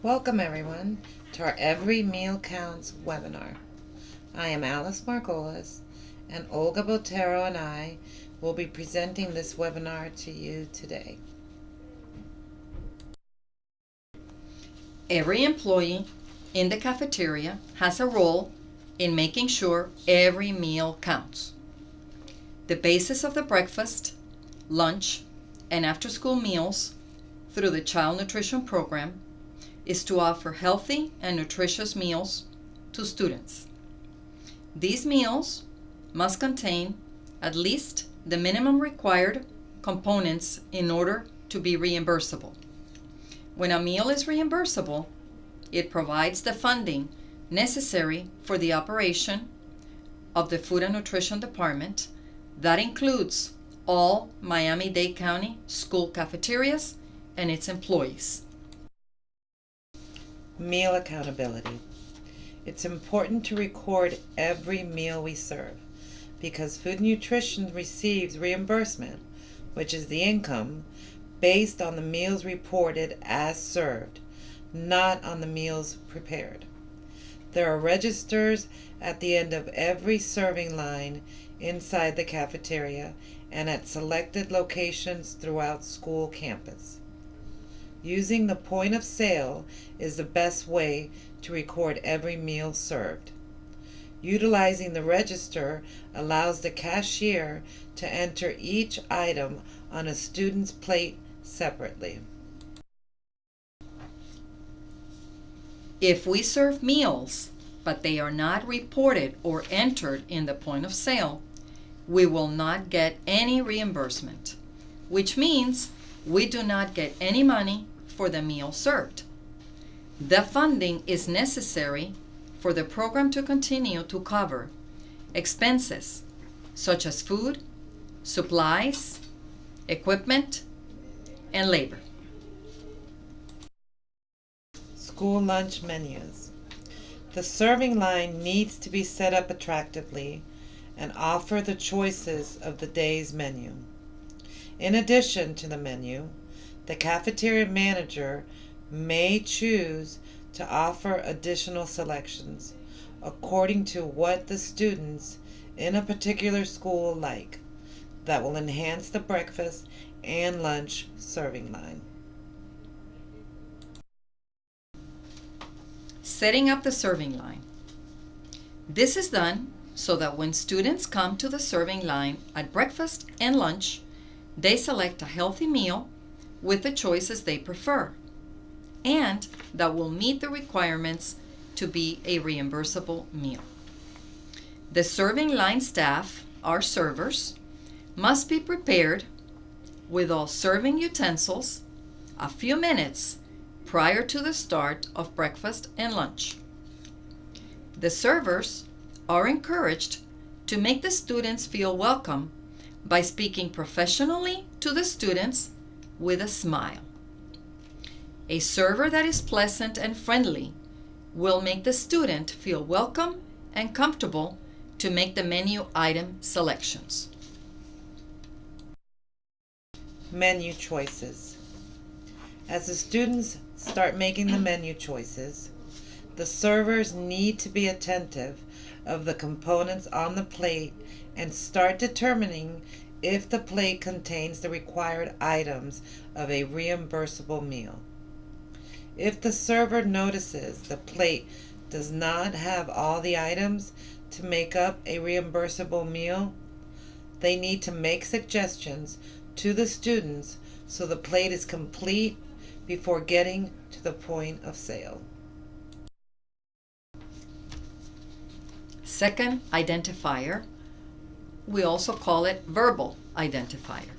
Welcome everyone to our Every Meal Counts webinar. I am Alice Margolis, and Olga Botero and I will be presenting this webinar to you today. Every employee in the cafeteria has a role in making sure every meal counts. The basis of the breakfast, lunch, and after-school meals through the Child Nutrition Program is to offer healthy and nutritious meals to students. These meals must contain at least the minimum required components in order to be reimbursable. When a meal is reimbursable, it provides the funding necessary for the operation of the Food and Nutrition Department. That includes all Miami-Dade County school cafeterias and its employees. Meal accountability. It's important to record every meal we serve because Food Nutrition receives reimbursement, which is the income, based on the meals reported as served, not on the meals prepared. There are registers at the end of every serving line inside the cafeteria and at selected locations throughout school campus. Using the point of sale is the best way to record every meal served. Utilizing the register allows the cashier to enter each item on a student's plate separately. If we serve meals, but they are not reported or entered in the point of sale, we will not get any reimbursement, which means we do not get any money for the meal served. The funding is necessary for the program to continue to cover expenses such as food, supplies, equipment, and labor. School lunch menus. The serving line needs to be set up attractively and offer the choices of the day's menu. In addition to the menu, the cafeteria manager may choose to offer additional selections according to what the students in a particular school like that will enhance the breakfast and lunch serving line. Setting up the serving line. This is done so that when students come to the serving line at breakfast and lunch, they select a healthy meal with the choices they prefer, and that will meet the requirements to be a reimbursable meal. The serving line staff, our servers, must be prepared with all serving utensils a few minutes prior to the start of breakfast and lunch. The servers are encouraged to make the students feel welcome by speaking professionally to the students with a smile. A server that is pleasant and friendly will make the student feel welcome and comfortable to make the menu item selections. Menu choices. As the students start making the menu choices, the servers need to be attentive of the components on the plate and start determining if the plate contains the required items of a reimbursable meal. If the server notices the plate does not have all the items to make up a reimbursable meal, they need to make suggestions to the students so the plate is complete before getting to the point of sale. Second identifier, we also call it verbal identifier.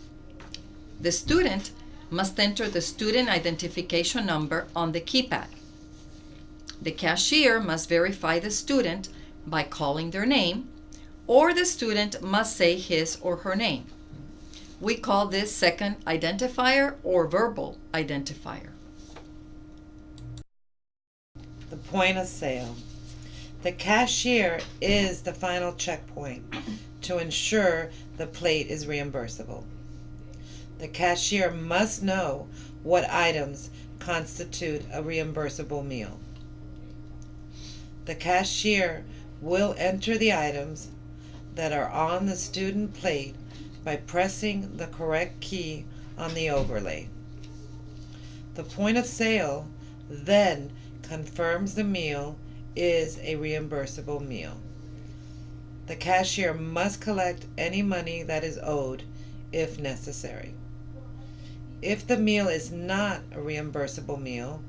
The student must enter the student identification number on the keypad. The cashier must verify the student by calling their name, or the student must say his or her name. We call this second identifier or verbal identifier. The point of sale. The cashier is the final checkpoint to ensure the plate is reimbursable. The cashier must know what items constitute a reimbursable meal. The cashier will enter the items that are on the student plate by pressing the correct key on the overlay. The point of sale then confirms the meal is a reimbursable meal. The cashier must collect any money that is owed if necessary. If the meal is not a reimbursable meal,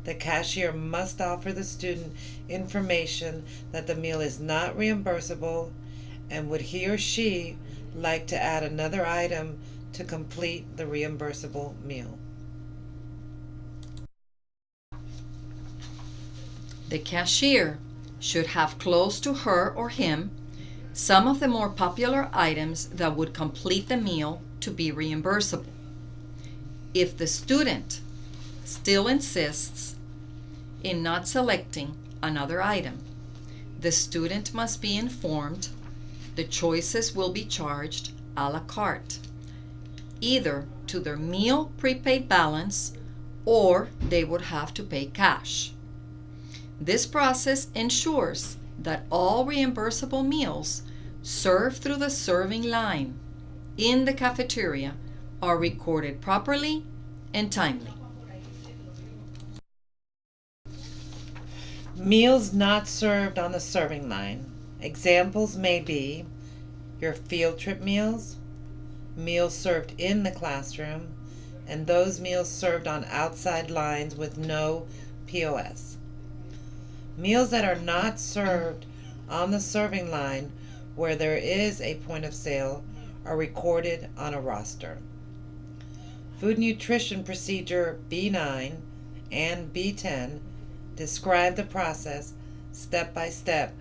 the cashier must offer the student information that the meal is not reimbursable and would he or she like to add another item to complete the reimbursable meal. The cashier should have close to her or him some of the more popular items that would complete the meal to be reimbursable. If the student still insists in not selecting another item, the student must be informed the choices will be charged a la carte, either to their meal prepaid balance or they would have to pay cash. This process ensures that all reimbursable meals served through the serving line in the cafeteria are recorded properly and timely. Meals not served on the serving line. Examples may be your field trip meals, meals served in the classroom, and those meals served on outside lines with no POS. Meals that are not served on the serving line where there is a point of sale are recorded on a roster. Food Nutrition Procedure B9 and B10 describe the process step by step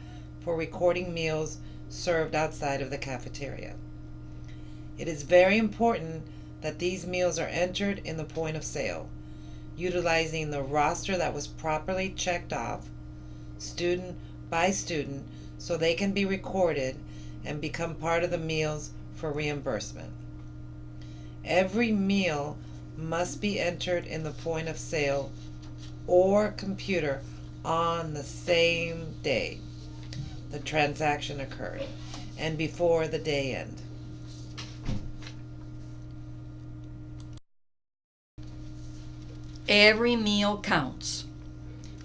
for recording meals served outside of the cafeteria. It is very important that these meals are entered in the point of sale, utilizing the roster that was properly checked off, student by student, so they can be recorded and become part of the meals for reimbursement. Every meal must be entered in the point of sale or computer on the same day the transaction occurred and before the day end. Every meal counts.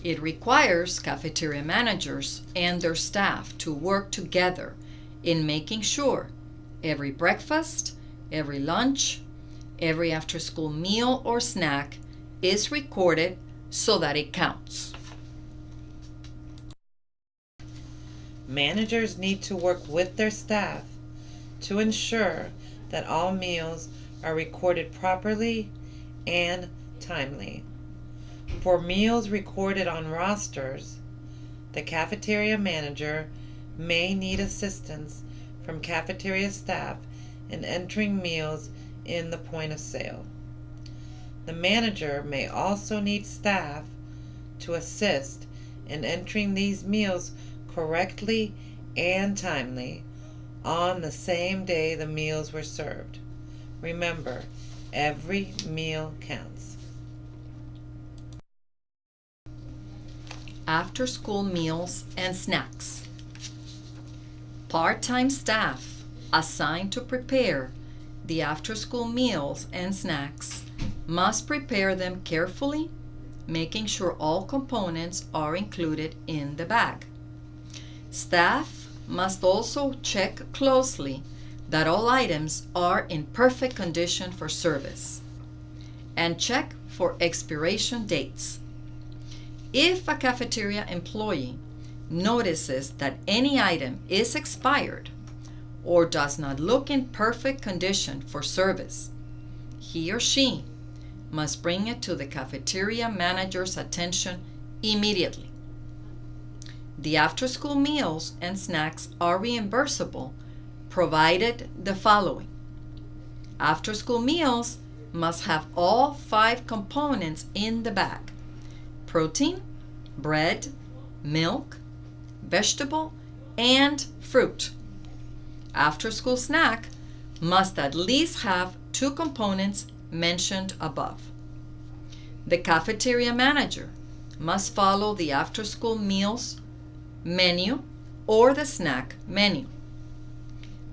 It requires cafeteria managers and their staff to work together in making sure every breakfast, every lunch, every after-school meal or snack is recorded so that it counts. Managers need to work with their staff to ensure that all meals are recorded properly and timely. For meals recorded on rosters, the cafeteria manager may need assistance from cafeteria staff in entering meals in the point of sale. The manager may also need staff to assist in entering these meals correctly and timely on the same day the meals were served. Remember, every meal counts. After-school meals and snacks. Part-time staff assigned to prepare the after-school meals and snacks must prepare them carefully, making sure all components are included in the bag. Staff must also check closely that all items are in perfect condition for service and check for expiration dates. If a cafeteria employee notices that any item is expired or does not look in perfect condition for service, he or she must bring it to the cafeteria manager's attention immediately. The after-school meals and snacks are reimbursable provided the following. After-school meals must have all 5 components in the bag: protein, bread, milk, vegetable, and fruit. After-school snack must at least have 2 components mentioned above. The cafeteria manager must follow the after-school meals menu or the snack menu.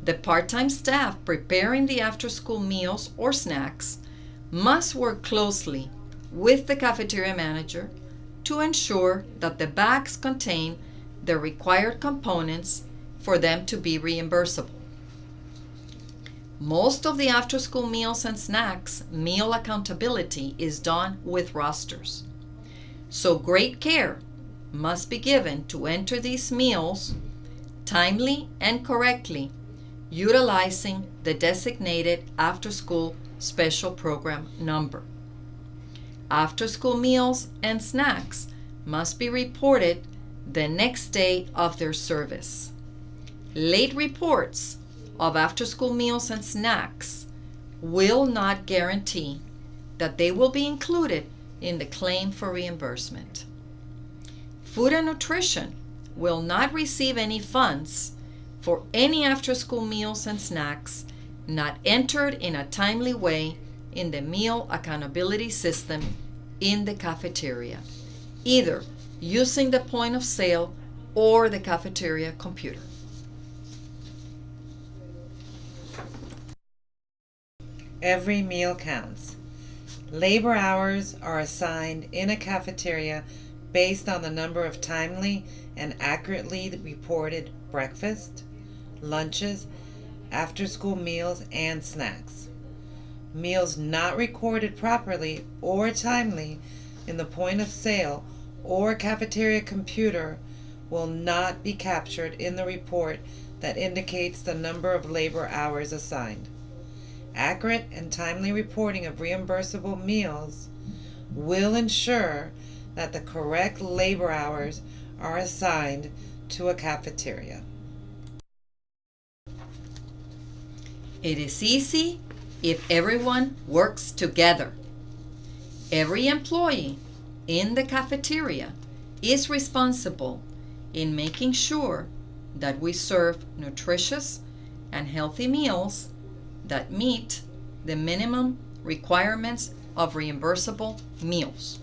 The part-time staff preparing the after-school meals or snacks must work closely with the cafeteria manager to ensure that the bags contain the required components for them to be reimbursable. Most of the after-school meals and snacks meal accountability is done with rosters. So great care must be given to enter these meals timely and correctly, utilizing the designated after-school special program number. After-school meals and snacks must be reported the next day of their service. Late reports of after-school meals and snacks will not guarantee that they will be included in the claim for reimbursement. Food and Nutrition will not receive any funds for any after-school meals and snacks not entered in a timely way in the meal accountability system in the cafeteria, either using the point of sale or the cafeteria computer. Every meal counts. Labor hours are assigned in a cafeteria based on the number of timely and accurately reported breakfast, lunches, after-school meals, and snacks. Meals not recorded properly or timely in the point of sale or cafeteria computer will not be captured in the report that indicates the number of labor hours assigned. Accurate and timely reporting of reimbursable meals will ensure that the correct labor hours are assigned to a cafeteria. It is easy if everyone works together. Every employee in the cafeteria is responsible in making sure that we serve nutritious and healthy meals that meet the minimum requirements of reimbursable meals.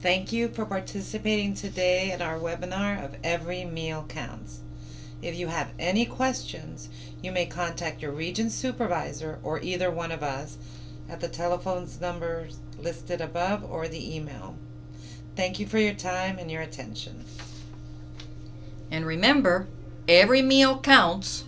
Thank you for participating today in our webinar of Every Meal Counts. If you have any questions, you may contact your region supervisor or either one of us at the telephone numbers listed above or the email. Thank you for your time and your attention. And remember, every meal counts